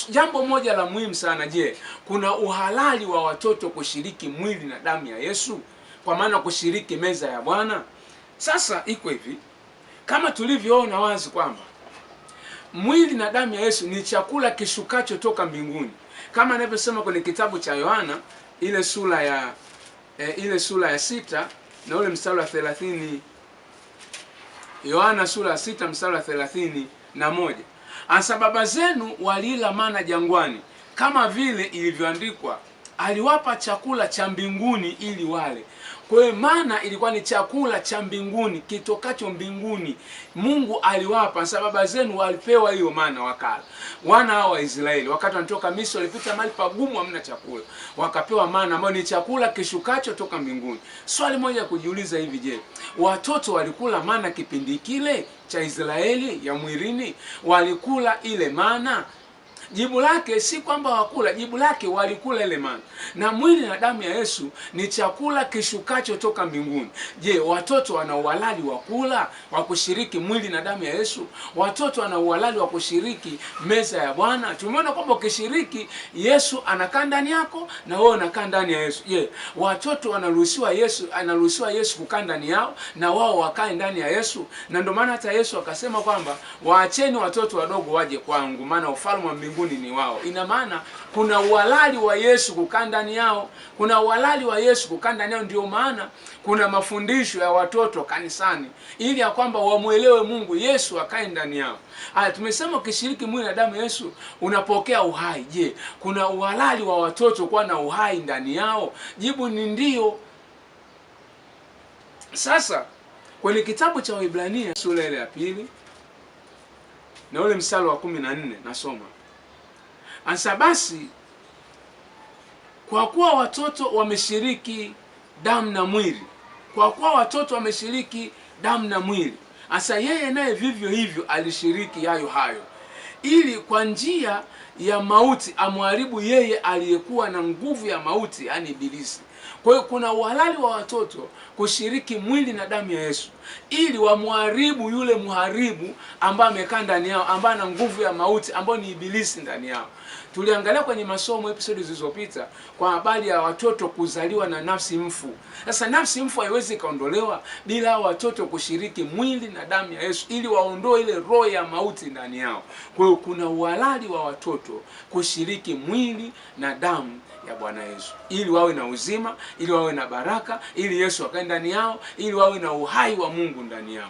jambo moja la muhimu sana, je, kuna uhalali wa watoto kushiriki mwili na damu ya Yesu? Kwa maana kushiriki meza ya Bwana. Sasa iko hivi, kama tulivyoona wazi kwamba mwili na damu ya Yesu ni chakula kishukacho toka mbinguni, kama anavyosema kwenye kitabu cha Yohana ile sura ya 6 na ule mstari wa 30. Yohana sura ya 6 mstari wa 31. Asa baba zenu walila mana jangwani, kama vile ilivyoandikwa, aliwapa chakula cha mbinguni ili wale. Kwa hiyo mana ilikuwa ni chakula cha mbinguni kitokacho mbinguni. Mungu aliwapa, sababu baba zenu walipewa hiyo mana wakala. Wana hao wa Israeli wakati wanatoka Misri walipita mahali pagumu hamna chakula. Wakapewa mana ambayo ni chakula kishukacho toka mbinguni. Swali moja kujiuliza hivi, je, watoto walikula mana kipindi kile cha Israeli ya mwilini? Walikula ile mana? Jibu lake si kwamba wakula, jibu lake walikula ile mana. Na mwili na damu ya Yesu ni chakula kishukacho toka mbinguni. Je, watoto wana uhalali wa kula, wa kushiriki mwili na damu ya Yesu? Watoto wana uhalali wa kushiriki meza ya Bwana? Tumeona kwamba ukishiriki, Yesu anakaa ndani yako na wewe unakaa ndani ya Yesu. Je, watoto anaruhusiwa Yesu kukaa ndani yao na wao wakae ndani ya Yesu? Na ndio maana hata Yesu akasema kwamba waacheni watoto wadogo waje kwangu, maana ufalme wa mbinguni ni wao. Ina maana kuna uhalali wa Yesu kukaa ndani yao, kuna uhalali wa Yesu kukaa ndani yao. Ndio maana kuna mafundisho ya watoto kanisani, ili ya kwamba wamuelewe Mungu, Yesu akae ndani yao. Haya, tumesema ukishiriki mwili na damu ya Yesu unapokea uhai. Je, kuna uhalali wa watoto kuwa na uhai ndani yao? Jibu ni ndio. Sasa kwenye kitabu cha Waebrania sura ile ya 2 na ule mstari wa 14 nasoma. Asa basi, kwa kuwa watoto wameshiriki damu na mwili, kwa kuwa watoto wameshiriki damu na mwili, asa yeye naye vivyo hivyo alishiriki hayo, ili kwa njia ya mauti amharibu yeye aliyekuwa na nguvu ya mauti, yani Ibilisi. Kwa hiyo kuna uhalali wa watoto kushiriki mwili na damu ya Yesu, ili wamharibu yule mharibu ambaye amekaa ndani yao, ambaye ana nguvu ya mauti, ambaye ni Ibilisi ndani yao. Tuliangalia kwenye masomo episode zilizopita kwa habari ya watoto kuzaliwa na nafsi mfu. Sasa nafsi mfu haiwezi kaondolewa bila watoto kushiriki mwili na damu ya Yesu, ili waondoe ile roho ya mauti ndani yao. Kwa hiyo kuna uhalali wa watoto kushiriki mwili na damu ya Bwana Yesu, ili wawe na uzima, ili wawe na baraka, ili Yesu akae ndani yao, ili wawe na uhai wa Mungu ndani yao.